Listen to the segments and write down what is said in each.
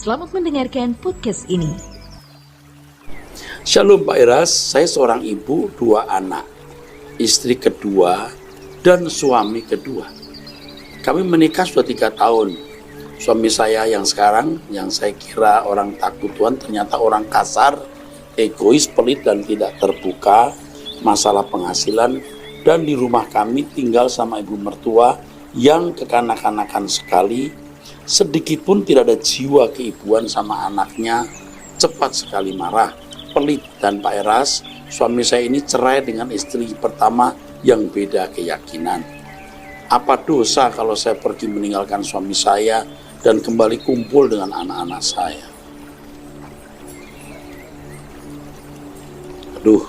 Selamat mendengarkan podcast ini. Shalom Pak Iras, saya seorang ibu, 2 anak, istri kedua, dan suami kedua. Kami menikah sudah 3 tahun. Suami saya yang sekarang, yang saya kira orang takut Tuhan, ternyata orang kasar, egois, pelit, dan tidak terbuka, masalah penghasilan, dan di rumah kami tinggal sama ibu mertua yang kekanak-kanakan sekali, sedikit pun tidak ada jiwa keibuan sama anaknya, cepat sekali marah, pelit. Dan Pak Eras, suami saya ini cerai dengan istri pertama yang beda keyakinan. Apa dosa kalau saya pergi meninggalkan suami saya dan kembali kumpul dengan anak-anak saya? Aduh,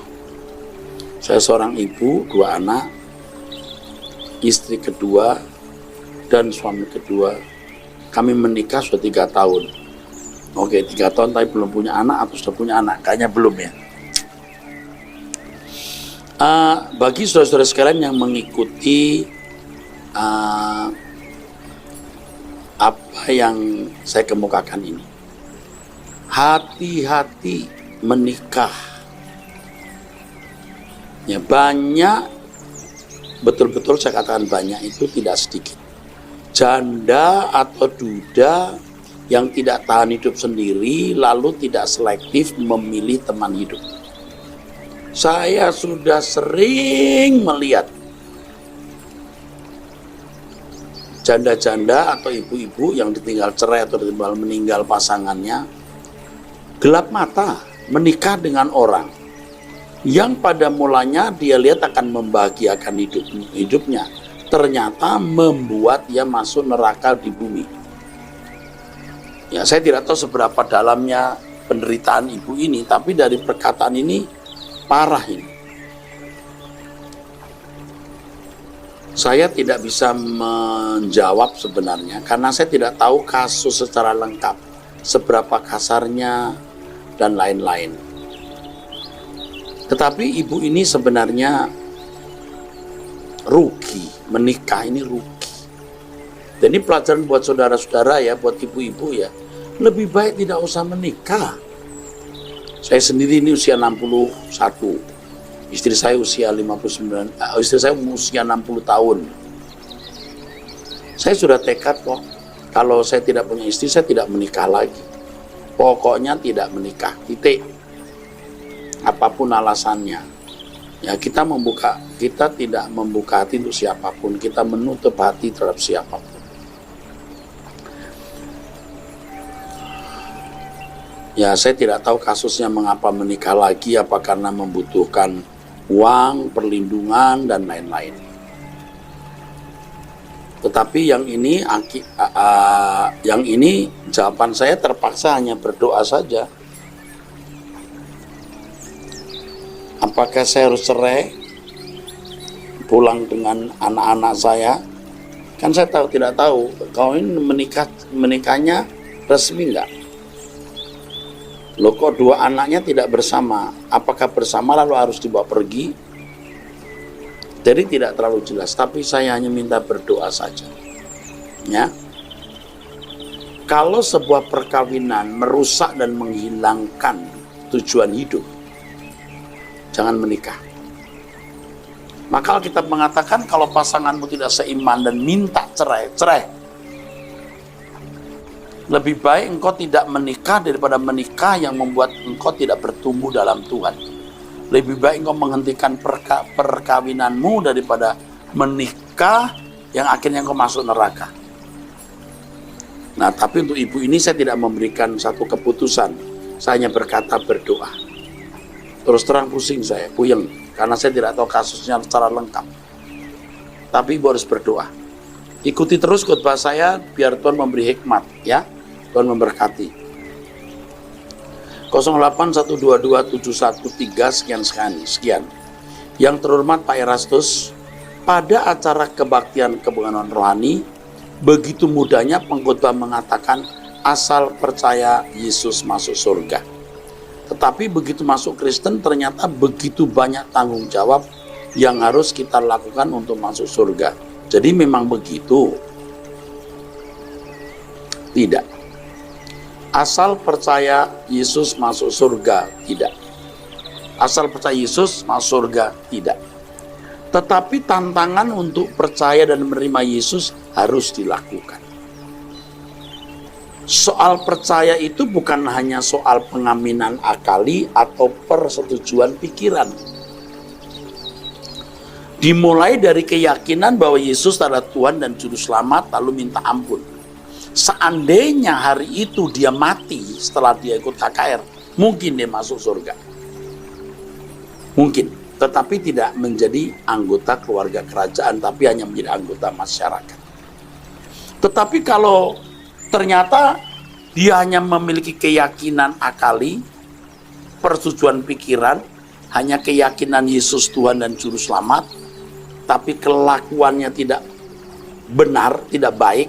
saya seorang ibu, 2 anak, istri kedua, dan suami kedua. Kami menikah sudah 3 tahun. Oke, 3 tahun tapi belum punya anak atau sudah punya anak? Kayaknya belum ya. Bagi saudara-saudara sekalian yang mengikuti apa yang saya kemukakan ini, hati-hati menikah. Ya, banyak, betul-betul saya katakan banyak, itu tidak sedikit janda atau duda yang tidak tahan hidup sendiri lalu tidak selektif memilih teman hidup. Saya sudah sering melihat janda-janda atau ibu-ibu yang ditinggal cerai atau ditinggal meninggal pasangannya, gelap mata menikah dengan orang yang pada mulanya dia lihat akan membahagiakan hidupnya, ternyata membuat dia masuk neraka di bumi. Ya, saya tidak tahu seberapa dalamnya penderitaan ibu ini, tapi dari perkataan ini parah ini. Saya tidak bisa menjawab sebenarnya karena saya tidak tahu kasus secara lengkap, seberapa kasarnya dan lain-lain. Tetapi ibu ini sebenarnya rugi, menikah ini rugi. Dan ini pelajaran buat saudara-saudara ya, buat ibu-ibu ya, lebih baik tidak usah menikah. Saya sendiri ini usia 61, istri saya usia 59, istri saya usia 60 tahun. Saya sudah tekad kok, kalau saya tidak punya istri, saya tidak menikah lagi. Pokoknya tidak menikah, titik. Apapun alasannya. Ya, kita tidak membuka hati untuk siapapun, kita menutup hati terhadap siapapun. Ya, saya tidak tahu kasusnya mengapa menikah lagi, apa karena membutuhkan uang, perlindungan, dan lain-lain. Tetapi yang ini jawaban saya terpaksa hanya berdoa saja. Apakah saya harus cerai, pulang dengan anak-anak saya? Kan saya tidak tahu, kau ini menikahnya resmi enggak? Loh, kok 2 anaknya tidak bersama? Apakah bersama lalu harus dibawa pergi? Jadi tidak terlalu jelas, tapi saya hanya minta berdoa saja. Ya. Kalau sebuah perkawinan merusak dan menghilangkan tujuan hidup, jangan menikah. Maka kita mengatakan kalau pasanganmu tidak seiman dan minta cerai. Lebih baik engkau tidak menikah daripada menikah yang membuat engkau tidak bertumbuh dalam Tuhan. Lebih baik engkau menghentikan perkawinanmu daripada menikah yang akhirnya engkau masuk neraka. Nah, tapi untuk ibu ini saya tidak memberikan satu keputusan. Saya hanya berkata berdoa. Terus terang pusing saya, puyeng, karena saya tidak tahu kasusnya secara lengkap. Tapi ibu harus berdoa. Ikuti terus khotbah saya, biar Tuhan memberi hikmat, ya. Tuhan memberkati. 08122713 sekian. Yang terhormat Pak Erastus, pada acara kebaktian kebenganan rohani, begitu mudahnya pengkhotbah mengatakan asal percaya Yesus masuk surga. Tetapi begitu masuk Kristen ternyata begitu banyak tanggung jawab yang harus kita lakukan untuk masuk surga. Jadi memang begitu? Tidak. Asal percaya Yesus masuk surga, tidak. Asal percaya Yesus masuk surga, tidak. Tetapi tantangan untuk percaya dan menerima Yesus harus dilakukan. Soal percaya itu bukan hanya soal pengaminan akali atau persetujuan pikiran. Dimulai dari keyakinan bahwa Yesus adalah Tuhan dan Juru Selamat, lalu minta ampun. Seandainya hari itu dia mati setelah dia ikut KKR, mungkin dia masuk surga. Mungkin, tetapi tidak menjadi anggota keluarga kerajaan, tapi hanya menjadi anggota masyarakat. Tetapi kalau ternyata dia hanya memiliki keyakinan akali, persetujuan pikiran, hanya keyakinan Yesus Tuhan dan Juru Selamat, tapi kelakuannya tidak benar, tidak baik,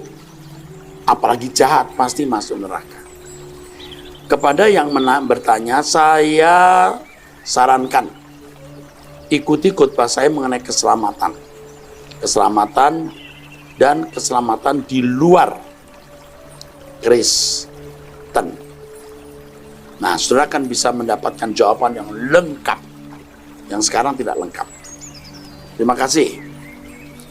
apalagi jahat, pasti masuk neraka. Kepada yang bertanya, saya sarankan ikuti khotbah saya mengenai keselamatan. Keselamatan dan keselamatan di luar Kristen. Nah, saudara akan bisa mendapatkan jawaban yang lengkap, yang sekarang tidak lengkap. Terima kasih.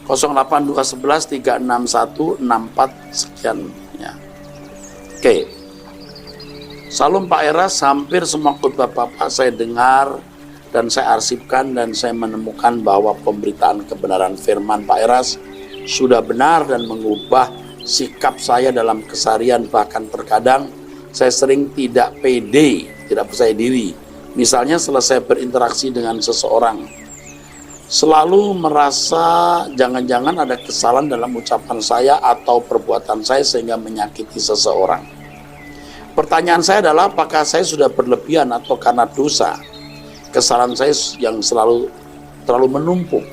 08211 361 64 sekian ya. Oke. Salam Pak Eras, hampir semua khotbah Bapak saya dengar dan saya arsipkan dan saya menemukan bahwa pemberitaan kebenaran firman Pak Eras sudah benar dan mengubah sikap saya dalam keseharian. Bahkan terkadang saya sering tidak pede, tidak percaya diri. Misalnya selesai berinteraksi dengan seseorang, selalu merasa jangan-jangan ada kesalahan dalam ucapan saya atau perbuatan saya sehingga menyakiti seseorang. Pertanyaan saya adalah apakah saya sudah berlebihan atau karena dosa kesalahan saya yang terlalu menumpuk.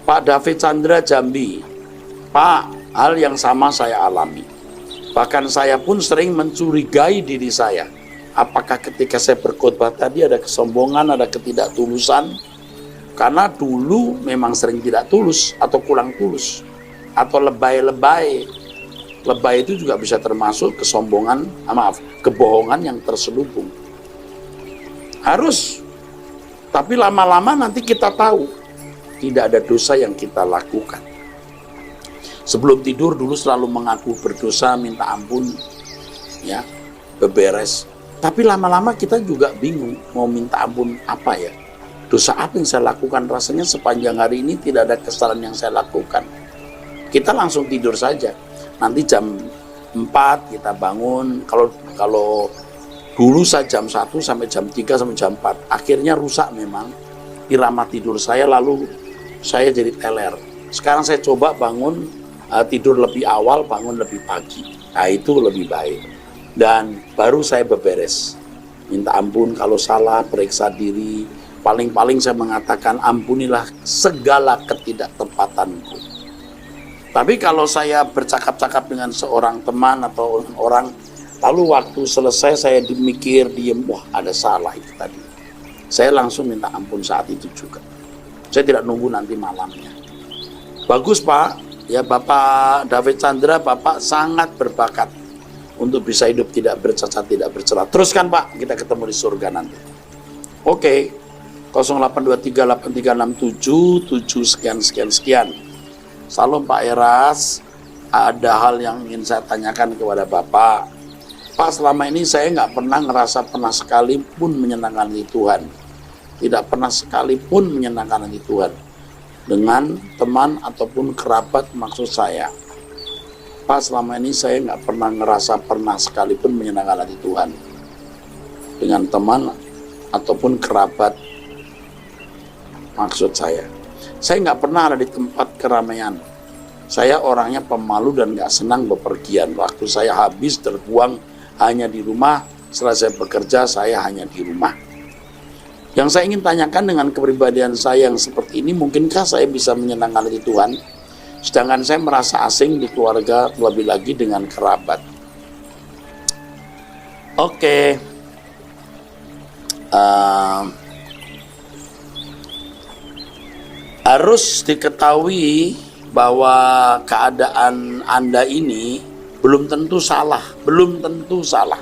Pak David Chandra, Jambi. Pak, hal yang sama saya alami. Bahkan saya pun sering mencurigai diri saya. Apakah ketika saya berkhotbah tadi ada kesombongan, ada ketidaktulusan? Karena dulu memang sering tidak tulus atau kurang tulus atau lebay-lebay. Lebay itu juga bisa termasuk kesombongan, kebohongan yang terselubung. Harus, tapi lama-lama nanti kita tahu tidak ada dosa yang kita lakukan. Sebelum tidur dulu selalu mengaku berdosa, minta ampun, ya, beberes. Tapi lama-lama kita juga bingung mau minta ampun apa ya. Dosa apa yang saya lakukan? Rasanya sepanjang hari ini tidak ada kesalahan yang saya lakukan. Kita langsung tidur saja. Nanti jam 4 kita bangun. Kalau dulu saya jam 1 sampai jam 3 sampai jam 4. Akhirnya rusak memang irama tidur saya, lalu saya jadi teler. Sekarang saya coba bangun, tidur lebih awal, bangun lebih pagi. Nah, itu lebih baik. Dan baru saya beberes. Minta ampun kalau salah, periksa diri. Paling-paling saya mengatakan ampunilah segala ketidaktepatanku. Tapi kalau saya bercakap-cakap dengan seorang teman atau orang, lalu waktu selesai saya dimikir, diem, wah ada salah itu tadi. Saya langsung minta ampun saat itu juga. Saya tidak nunggu nanti malamnya. Bagus Pak, ya Bapak David Chandra, Bapak sangat berbakat untuk bisa hidup tidak bercacat, tidak bercela. Teruskan Pak, kita ketemu di surga nanti. Oke. 08238367 sekian. Salam Pak Eras, ada hal yang ingin saya tanyakan kepada Bapak. Pak, selama ini saya nggak pernah sekalipun menyenangkan hati Tuhan. Tidak pernah sekalipun menyenangkan hati Tuhan. Dengan teman ataupun kerabat maksud saya. Pak, selama ini saya nggak pernah sekalipun menyenangkan hati Tuhan. Dengan teman ataupun kerabat maksud saya nggak pernah ada di tempat keramaian. Saya orangnya pemalu dan nggak senang bepergian. Waktu saya habis terbuang hanya di rumah. Setelah saya bekerja, saya hanya di rumah. Yang saya ingin tanyakan dengan kepribadian saya yang seperti ini, mungkinkah saya bisa menyenangkan hati Tuhan? Sedangkan saya merasa asing di keluarga, lebih lagi dengan kerabat. Oke. Harus diketahui bahwa keadaan Anda ini belum tentu salah, belum tentu salah.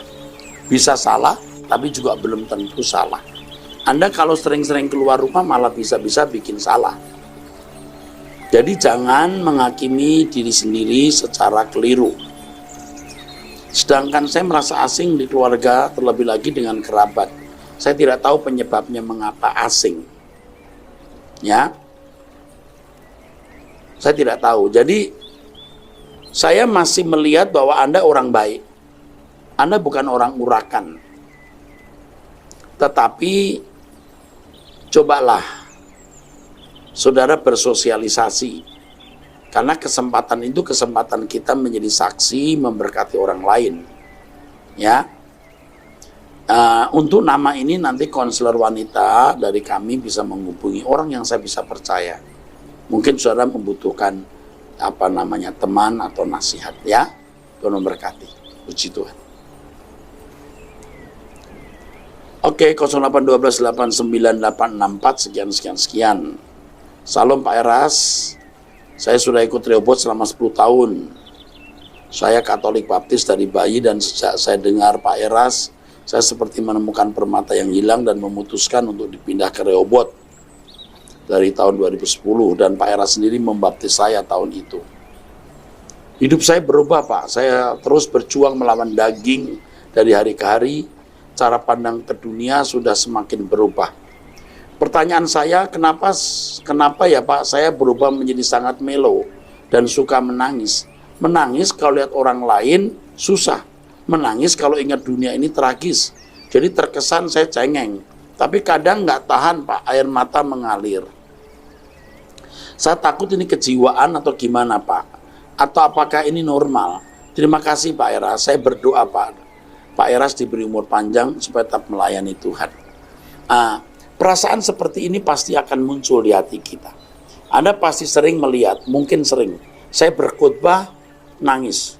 Bisa salah, tapi juga belum tentu salah. Anda kalau sering-sering keluar rumah malah bisa-bisa bikin salah. Jadi jangan menghakimi diri sendiri secara keliru. Sedangkan saya merasa asing di keluarga, terlebih lagi dengan kerabat. Saya tidak tahu penyebabnya mengapa asing. Ya, saya tidak tahu. Jadi saya masih melihat bahwa Anda orang baik. Anda bukan orang urakan. Tetapi cobalah saudara bersosialisasi. Karena kesempatan itu kesempatan kita menjadi saksi, memberkati orang lain. Ya, untuk nama ini nanti konselor wanita dari kami bisa menghubungi orang yang saya bisa percaya. Mungkin saudara membutuhkan teman atau nasihat, ya. Tuhan memberkati. Puji Tuhan. Oke, 08128984 sekian. Salam Pak Eras. Saya sudah ikut Rehoboth selama 10 tahun. Saya Katolik Baptis dari bayi dan sejak saya dengar Pak Eras, saya seperti menemukan permata yang hilang dan memutuskan untuk dipindah ke Rehoboth dari tahun 2010, dan Pak Eras sendiri membaptis saya tahun itu. Hidup saya berubah, Pak. Saya terus berjuang melawan daging dari hari ke hari. Cara pandang ke dunia sudah semakin berubah. Pertanyaan saya, kenapa ya Pak saya berubah menjadi sangat melo dan suka menangis? Menangis kalau lihat orang lain susah. Menangis kalau ingat dunia ini tragis. Jadi terkesan saya cengeng. Tapi kadang nggak tahan Pak, air mata mengalir. Saya takut ini kejiwaan atau gimana Pak? Atau apakah ini normal? Terima kasih Pak Eras, saya berdoa Pak Eras diberi umur panjang supaya tetap melayani Tuhan. Perasaan seperti ini pasti akan muncul di hati kita. Anda pasti sering melihat, mungkin sering, saya berkhotbah nangis.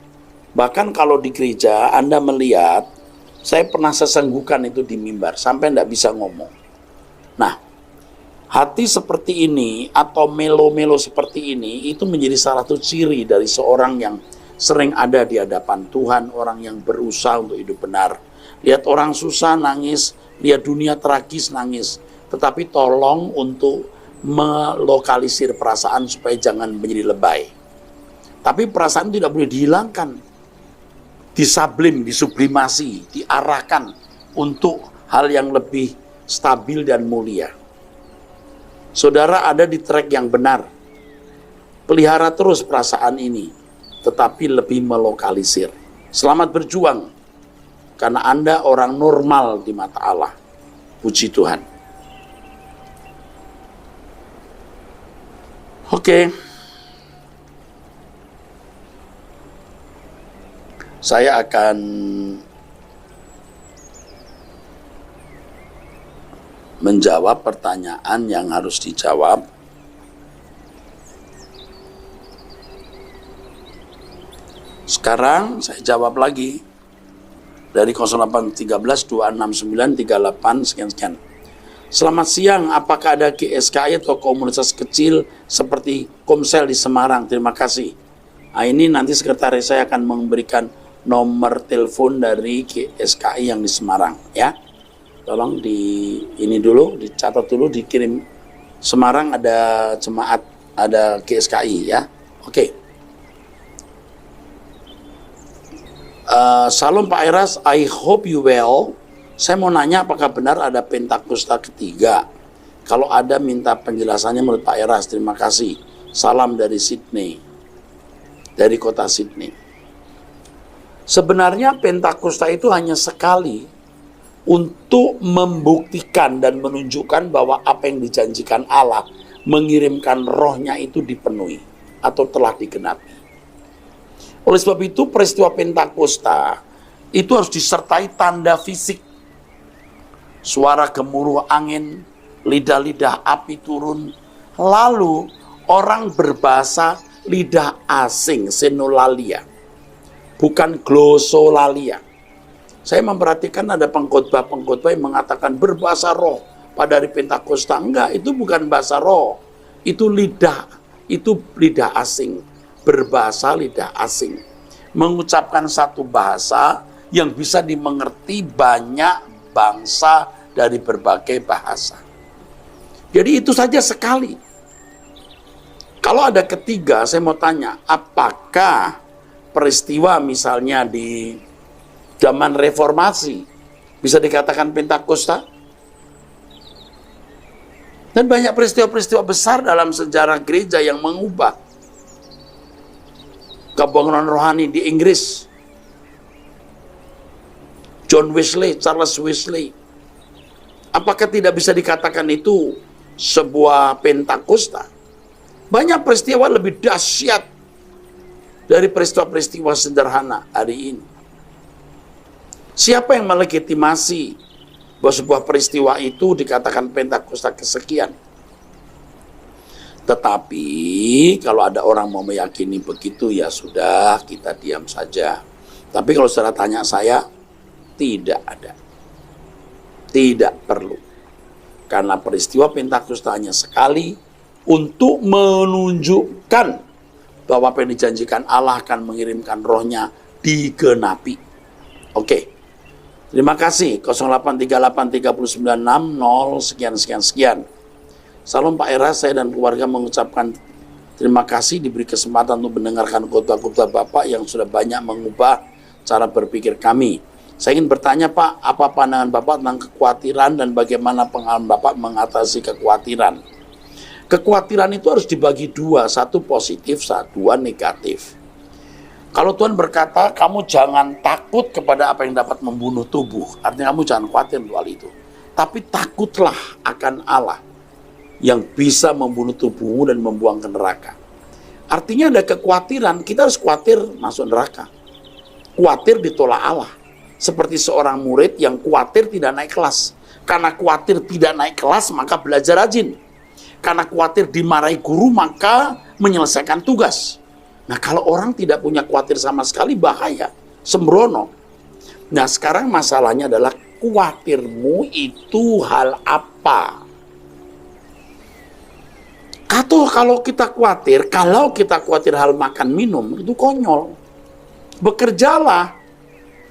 Bahkan kalau di gereja Anda melihat, saya pernah sesenggukan itu di mimbar, sampai tidak bisa ngomong. Nah, hati seperti ini atau melo-melo seperti ini, itu menjadi salah satu ciri dari seorang yang sering ada di hadapan Tuhan, orang yang berusaha untuk hidup benar. Lihat orang susah nangis, lihat dunia tragis nangis. Tetapi tolong untuk melokalisir perasaan supaya jangan menjadi lebay. Tapi perasaan tidak boleh dihilangkan. Disablim, disublimasi, diarahkan untuk hal yang lebih stabil dan mulia. Saudara ada di track yang benar. Pelihara terus perasaan ini, tetapi lebih melokalisir. Selamat berjuang, karena Anda orang normal di mata Allah. Puji Tuhan. Oke. Saya akan menjawab pertanyaan yang harus dijawab. Sekarang saya jawab lagi dari 0813-269-38 sekian. Selamat siang, apakah ada GSKI atau komunitas kecil seperti Komsel di Semarang? Terima kasih. Nah, ini nanti sekretaris saya akan memberikan nomor telepon dari GSKI yang di Semarang, ya. Tolong dicatat dulu, dikirim. Semarang ada jemaat, ada GSKI, ya. Oke. Salam Pak Eras, I hope you well. Saya mau nanya apakah benar ada Pentakosta ketiga? Kalau ada minta penjelasannya menurut Pak Eras. Terima kasih. Salam dari Sydney, dari kota Sydney. Sebenarnya Pentakosta itu hanya sekali untuk membuktikan dan menunjukkan bahwa apa yang dijanjikan Allah mengirimkan rohnya itu dipenuhi atau telah digenapi. Oleh sebab itu peristiwa Pentakosta itu harus disertai tanda fisik. Suara gemuruh angin, lidah-lidah api turun, lalu orang berbahasa lidah asing, senolalia, bukan glosolalia. Saya memperhatikan ada pengkhotbah yang mengatakan berbahasa roh pada hari Pentakosta. Enggak, itu bukan bahasa roh, itu lidah asing, berbahasa lidah asing. mengucapkan satu bahasa yang bisa dimengerti banyak bangsa dari berbagai bahasa. Jadi itu saja sekali. Kalau ada ketiga, saya mau tanya, apakah peristiwa misalnya di zaman reformasi bisa dikatakan Pentakosta? Dan banyak peristiwa-peristiwa besar dalam sejarah gereja yang mengubah kebangunan rohani di Inggris. John Wesley, Charles Wesley. Apakah tidak bisa dikatakan itu sebuah Pentakosta? Banyak peristiwa lebih dahsyat dari peristiwa-peristiwa sederhana hari ini. Siapa yang melegitimasi bahwa sebuah peristiwa itu dikatakan Pentakosta kesekian? Tetapi kalau ada orang mau meyakini begitu, ya sudah, kita diam saja. Tapi kalau saudara tanya saya, tidak ada. Tidak perlu. Karena peristiwa Pentakosta hanya sekali untuk menunjukkan bahwa apa yang dijanjikan Allah akan mengirimkan rohnya digenapi. Oke. Terima kasih. 08383960 sekian. Salam Pak Era, saya dan keluarga mengucapkan terima kasih diberi kesempatan untuk mendengarkan khotbah-khotbah Bapak yang sudah banyak mengubah cara berpikir kami. Saya ingin bertanya Pak, apa pandangan Bapak tentang kekhawatiran dan bagaimana pengalaman Bapak mengatasi kekhawatiran? Kekhawatiran itu harus dibagi dua, satu positif, dua negatif. Kalau Tuhan berkata, kamu jangan takut kepada apa yang dapat membunuh tubuh, artinya kamu jangan khawatir untuk hal itu. Tapi takutlah akan Allah yang bisa membunuh tubuhmu dan membuang ke neraka. Artinya ada kekhawatiran, kita harus khawatir masuk neraka. Khawatir ditolak Allah. Seperti seorang murid yang khawatir tidak naik kelas. Karena khawatir tidak naik kelas, maka belajar rajin. Karena khawatir dimarahi guru, maka menyelesaikan tugas. Nah, kalau orang tidak punya khawatir sama sekali, bahaya, sembrono. Nah, sekarang masalahnya adalah khawatirmu itu hal apa? Atau kalau kita khawatir hal makan minum, itu konyol. Bekerjalah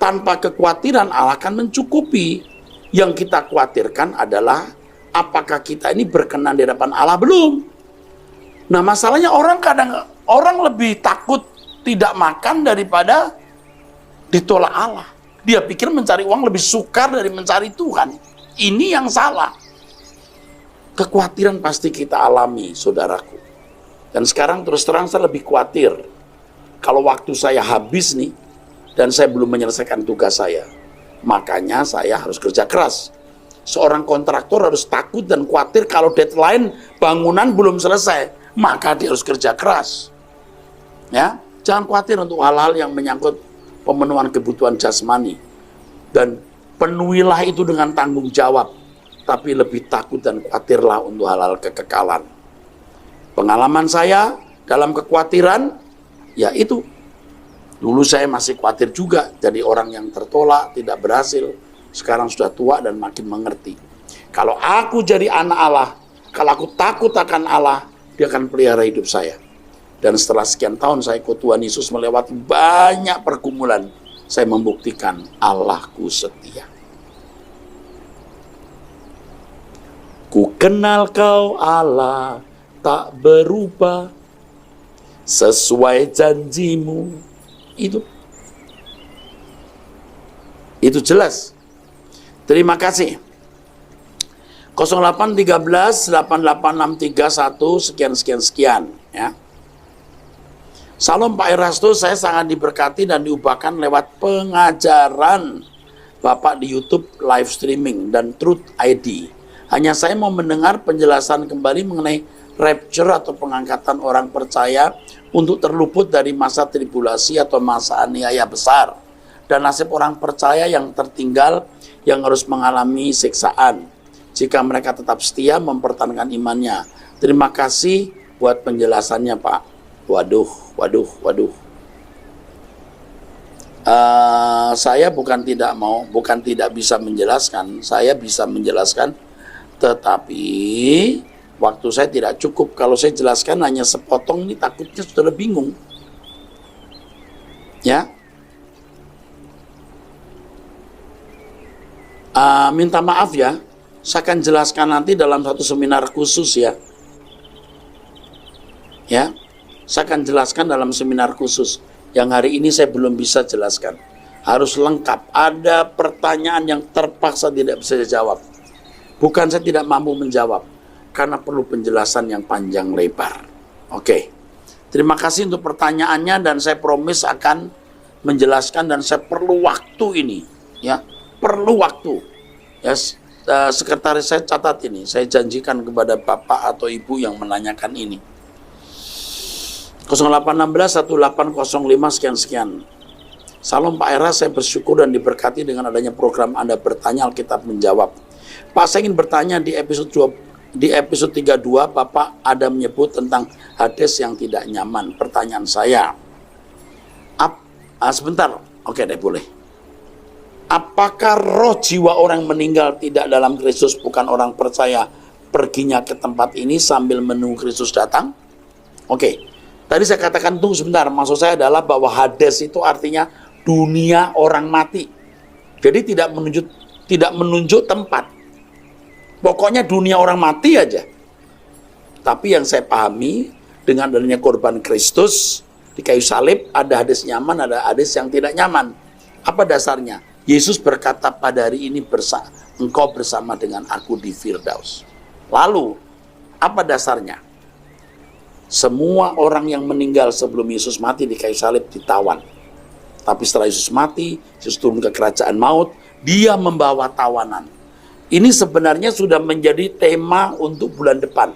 tanpa kekhawatiran, Allah akan mencukupi. Yang kita khawatirkan adalah apakah kita ini berkenan di hadapan Allah belum? Nah, masalahnya orang lebih takut tidak makan daripada ditolak Allah. Dia pikir mencari uang lebih sukar dari mencari Tuhan. Ini yang salah. Kekhawatiran pasti kita alami, saudaraku. Dan sekarang terus terang saya lebih khawatir. Kalau waktu saya habis nih, dan saya belum menyelesaikan tugas saya. Makanya saya harus kerja keras. Seorang kontraktor harus takut dan khawatir kalau deadline bangunan belum selesai. Maka dia harus kerja keras. Ya, jangan khawatir untuk hal-hal yang menyangkut pemenuhan kebutuhan jasmani. Dan penuhilah itu dengan tanggung jawab. Tapi lebih takut dan khawatirlah untuk hal-hal kekekalan. Pengalaman saya dalam kekhawatiran, ya itu. Dulu saya masih khawatir juga jadi orang yang tertolak, tidak berhasil. Sekarang sudah tua dan makin mengerti. Kalau aku jadi anak Allah, kalau aku takut akan Allah, Dia akan pelihara hidup saya. Dan setelah sekian tahun saya ikut Tuhan Yesus melewati banyak pergumulan, saya membuktikan Allahku setia. Ku kenal Kau Allah, tak berubah, sesuai janjimu. Itu jelas. Terima kasih. 0813-8863-1 sekian ya. Salam Pak Erasto, saya sangat diberkati dan diubahkan lewat pengajaran Bapak di YouTube live streaming dan Truth ID. Hanya saya mau mendengar penjelasan kembali mengenai rapture atau pengangkatan orang percaya untuk terluput dari masa tribulasi atau masa aniaya besar, dan nasib orang percaya yang tertinggal yang harus mengalami siksaan jika mereka tetap setia mempertahankan imannya. Terima kasih buat penjelasannya Pak. Waduh. Saya bukan tidak bisa menjelaskan, saya bisa menjelaskan, tetapi waktu saya tidak cukup. Kalau saya jelaskan hanya sepotong, ini takutnya sudah bingung. Ya. Minta maaf ya, saya akan jelaskan nanti dalam satu seminar khusus ya. Ya, saya akan jelaskan dalam seminar khusus. Yang hari ini saya belum bisa jelaskan. Harus lengkap. Ada pertanyaan yang terpaksa tidak bisa dijawab. Bukan saya tidak mampu menjawab, karena perlu penjelasan yang panjang lebar. Oke. Terima kasih untuk pertanyaannya dan saya promise akan menjelaskan dan saya perlu waktu ini. Ya, perlu waktu. Ya, sekretaris saya catat ini. Saya janjikan kepada Bapak atau Ibu yang menanyakan ini. 0816 1805 sekian-sekian. Salam Pak Era, saya bersyukur dan diberkati dengan adanya program Anda bertanya Alkitab menjawab. Pak, saya ingin bertanya di episode 32 Bapak ada menyebut tentang hadis yang tidak nyaman. Pertanyaan saya, sebentar, oke deh boleh. Apakah roh jiwa orang meninggal tidak dalam Kristus bukan orang percaya perginya ke tempat ini sambil menunggu Kristus datang? Oke, tadi saya katakan tunggu sebentar, maksud saya adalah bahwa Hades itu artinya dunia orang mati. Jadi tidak menunjuk tempat. Pokoknya dunia orang mati aja. Tapi yang saya pahami dengan adanya korban Kristus di kayu salib, ada Hades nyaman, ada Hades yang tidak nyaman. Apa dasarnya? Yesus berkata pada hari ini engkau bersama dengan aku di Firdaus. Lalu apa dasarnya? Semua orang yang meninggal sebelum Yesus mati di kayu salib ditawan. Tapi setelah Yesus mati, Yesus turun ke kerajaan maut, dia membawa tawanan. Ini sebenarnya sudah menjadi tema untuk bulan depan.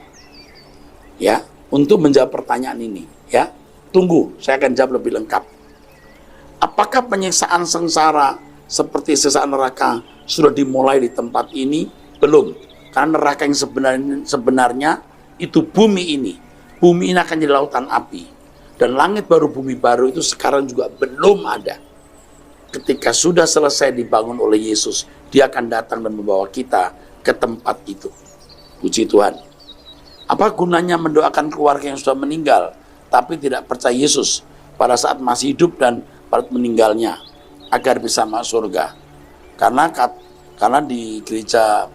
Ya, untuk menjawab pertanyaan ini, ya. Tunggu, saya akan jawab lebih lengkap. Apakah penyiksaan sengsara seperti siksa neraka sudah dimulai di tempat ini? Belum. Karena neraka yang sebenarnya itu bumi ini. Bumi ini akan jadi lautan api. Dan langit baru, bumi baru itu sekarang juga belum ada. Ketika sudah selesai dibangun oleh Yesus, dia akan datang dan membawa kita ke tempat itu. Puji Tuhan. Apa gunanya mendoakan keluarga yang sudah meninggal, tapi tidak percaya Yesus pada saat masih hidup dan pada meninggalnya, agar bisa masuk surga? Karena di gereja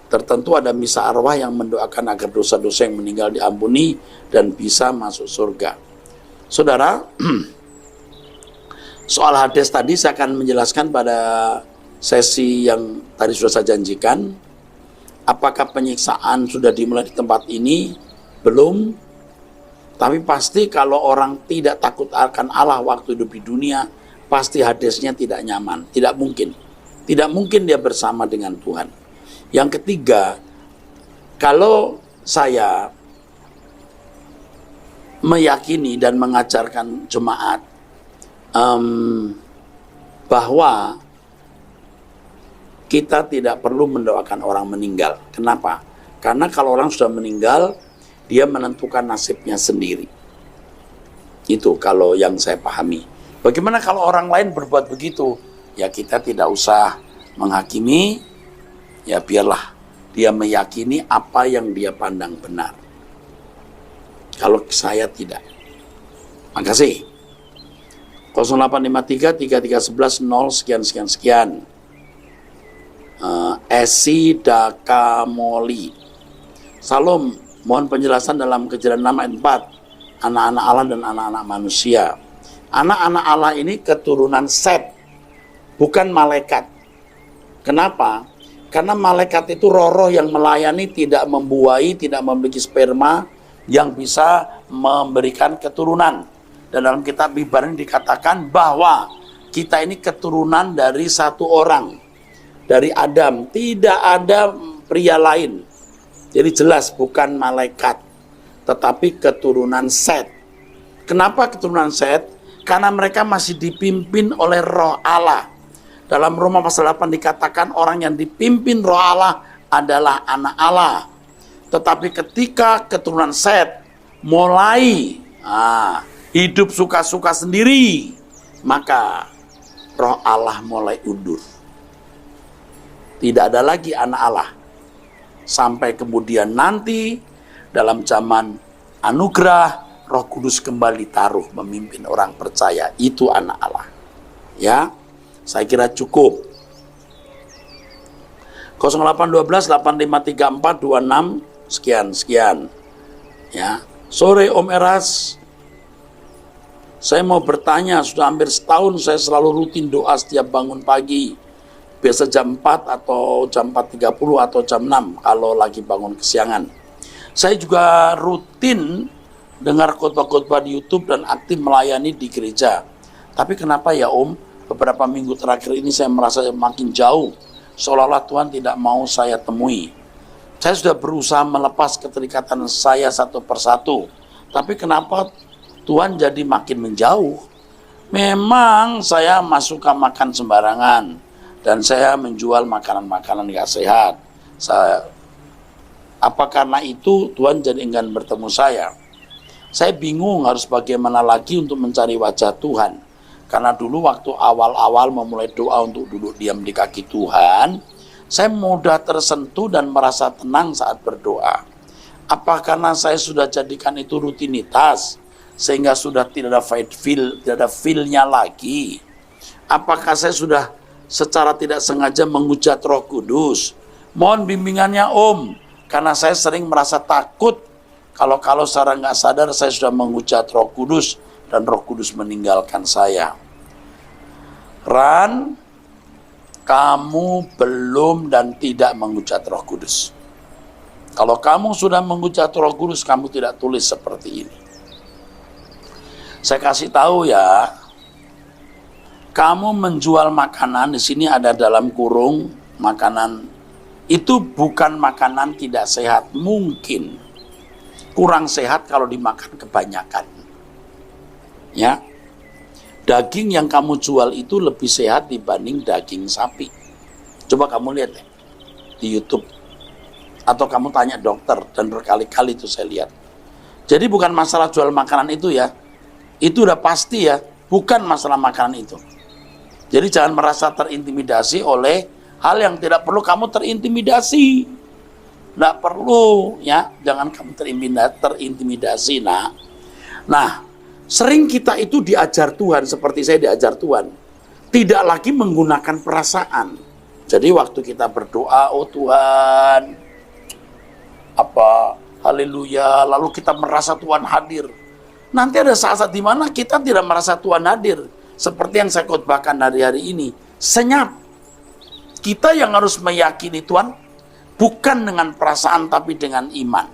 tertentu ada misa arwah yang mendoakan agar dosa-dosa yang meninggal diampuni dan bisa masuk surga. Saudara, soal Hades tadi saya akan menjelaskan pada sesi yang tadi sudah saya janjikan. Apakah penyiksaan sudah dimulai di tempat ini? Belum. Tapi pasti kalau orang tidak takut akan Allah waktu hidup di dunia, pasti Hadesnya tidak nyaman. Tidak mungkin. Tidak mungkin dia bersama dengan Tuhan. Yang ketiga, kalau saya meyakini dan mengajarkan jemaat bahwa kita tidak perlu mendoakan orang meninggal. Kenapa? Karena kalau orang sudah meninggal, dia menentukan nasibnya sendiri. Itu kalau yang saya pahami. Bagaimana kalau orang lain berbuat begitu? Ya kita tidak usah menghakimi, ya biarlah dia meyakini apa yang dia pandang benar. Kalau saya tidak. Makasih. 0853 3311 0 sekian. Esi Dakamoli. Salam, mohon penjelasan dalam Kejadian 6 ayat 4. Anak-anak Allah dan anak-anak manusia. Anak-anak Allah ini keturunan Set, bukan malaikat. Kenapa? Karena malaikat itu roh-roh yang melayani, tidak membuai, tidak memiliki sperma yang bisa memberikan keturunan. Dan dalam kitab Ibrani dikatakan bahwa kita ini keturunan dari satu orang, dari Adam, tidak ada pria lain. Jadi jelas bukan malaikat, tetapi keturunan Set. Kenapa keturunan Set? Karena mereka masih dipimpin oleh roh Allah. Dalam Roma pasal 8 dikatakan orang yang dipimpin roh Allah adalah anak Allah. Tetapi ketika keturunan Set mulai hidup suka-suka sendiri, maka roh Allah mulai undur. Tidak ada lagi anak Allah. Sampai kemudian nanti dalam zaman anugerah, Roh Kudus kembali taruh memimpin orang percaya. Itu anak Allah. Ya, saya kira cukup. 0812 8534 26 sekian. Ya, sore Om Eras. Saya mau bertanya, sudah hampir setahun saya selalu rutin doa setiap bangun pagi. Biasa jam 4 atau jam 4.30 atau jam 6 kalau lagi bangun kesiangan. Saya juga rutin dengar khotbah-khotbah di YouTube dan aktif melayani di gereja. Tapi kenapa ya Om, beberapa minggu terakhir ini saya merasa makin jauh, seolah-olah Tuhan tidak mau saya temui. Saya sudah berusaha melepas keterikatan saya satu persatu, tapi kenapa Tuhan jadi makin menjauh? Memang saya suka makan sembarangan, dan saya menjual makanan-makanan gak sehat. Apa karena itu Tuhan jadi enggan bertemu saya? Saya bingung harus bagaimana lagi untuk mencari wajah Tuhan. Karena dulu waktu awal-awal memulai doa untuk duduk diam di kaki Tuhan, saya mudah tersentuh dan merasa tenang saat berdoa. Apa karena saya sudah jadikan itu rutinitas, sehingga sudah tidak ada feel-nya lagi? Apakah saya sudah secara tidak sengaja menghujat Roh Kudus? Mohon bimbingannya Om, karena saya sering merasa takut kalau secara nggak sadar saya sudah menghujat Roh Kudus dan Roh Kudus meninggalkan saya. Ran, kamu belum dan tidak menghujat Roh Kudus. Kalau kamu sudah menghujat Roh Kudus, kamu tidak tulis seperti ini. Saya kasih tahu ya, kamu menjual makanan, di sini ada dalam kurung makanan, itu bukan makanan tidak sehat, mungkin kurang sehat kalau dimakan kebanyakan. Ya, daging yang kamu jual itu lebih sehat dibanding daging sapi. Coba kamu lihat deh di YouTube, atau kamu tanya dokter, dan berkali-kali itu saya lihat. Jadi bukan masalah jual makanan itu ya, itu udah pasti ya, bukan masalah makanan itu. Jadi jangan merasa terintimidasi oleh hal yang tidak perlu kamu terintimidasi. Nggak perlu ya, jangan kamu terintimidasi nak. Nah, sering kita itu diajar Tuhan, seperti saya diajar Tuhan, tidak lagi menggunakan perasaan. Jadi waktu kita berdoa, oh Tuhan, haleluya, lalu kita merasa Tuhan hadir. Nanti ada saat-saat di mana kita tidak merasa Tuhan hadir, seperti yang saya khotbahkan hari-hari ini. Senyap. Kita yang harus meyakini Tuhan, bukan dengan perasaan tapi dengan iman.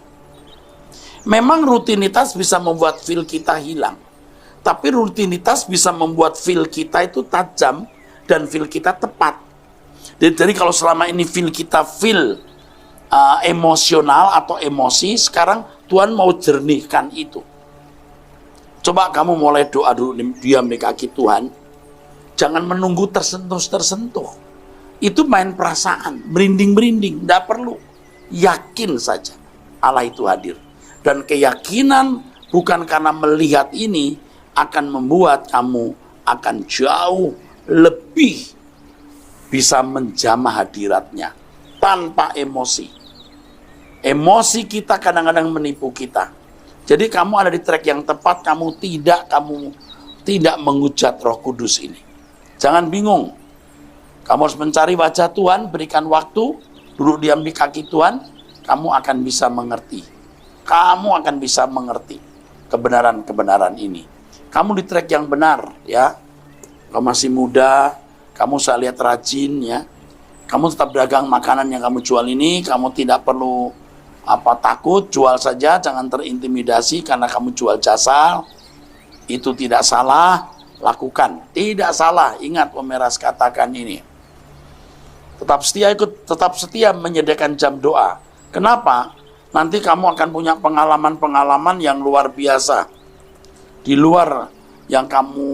Memang rutinitas bisa membuat feel kita hilang, tapi rutinitas bisa membuat feel kita itu tajam dan feel kita tepat. Jadi kalau selama ini feel kita emosional atau emosi, sekarang Tuhan mau jernihkan itu. Coba kamu mulai doa dulu, diam di kaki Tuhan. Jangan menunggu tersentuh. Itu main perasaan, merinding-merinding, tidak perlu. Yakin saja Allah itu hadir. Dan keyakinan bukan karena melihat ini akan membuat kamu akan jauh lebih bisa menjamah hadiratnya tanpa emosi. Emosi kita kadang-kadang menipu kita. Jadi kamu ada di track yang tepat, kamu tidak menghujat Roh Kudus ini. Jangan bingung. Kamu harus mencari wajah Tuhan, berikan waktu, duduk diam di kaki Tuhan, kamu akan bisa mengerti. Kamu akan bisa mengerti kebenaran-kebenaran ini. Kamu di track yang benar, ya. Kamu masih muda, kamu saya lihat rajin, ya. Kamu tetap dagang makanan yang kamu jual ini, kamu tidak perlu takut, jual saja, jangan terintimidasi karena kamu jual jasa. Itu tidak salah, lakukan. Tidak salah, ingat Om Eras katakan ini. Tetap setia menyediakan jam doa. Kenapa? Nanti kamu akan punya pengalaman-pengalaman yang luar biasa. Di luar yang kamu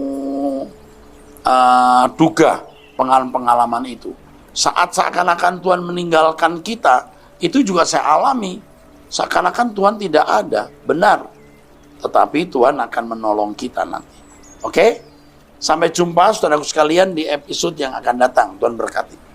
duga pengalaman-pengalaman itu. Saat seakan-akan Tuhan meninggalkan kita, itu juga saya alami. Seakan-akan Tuhan tidak ada. Benar. Tetapi Tuhan akan menolong kita nanti. Oke? Sampai jumpa saudaraku sekalian di episode yang akan datang. Tuhan berkati.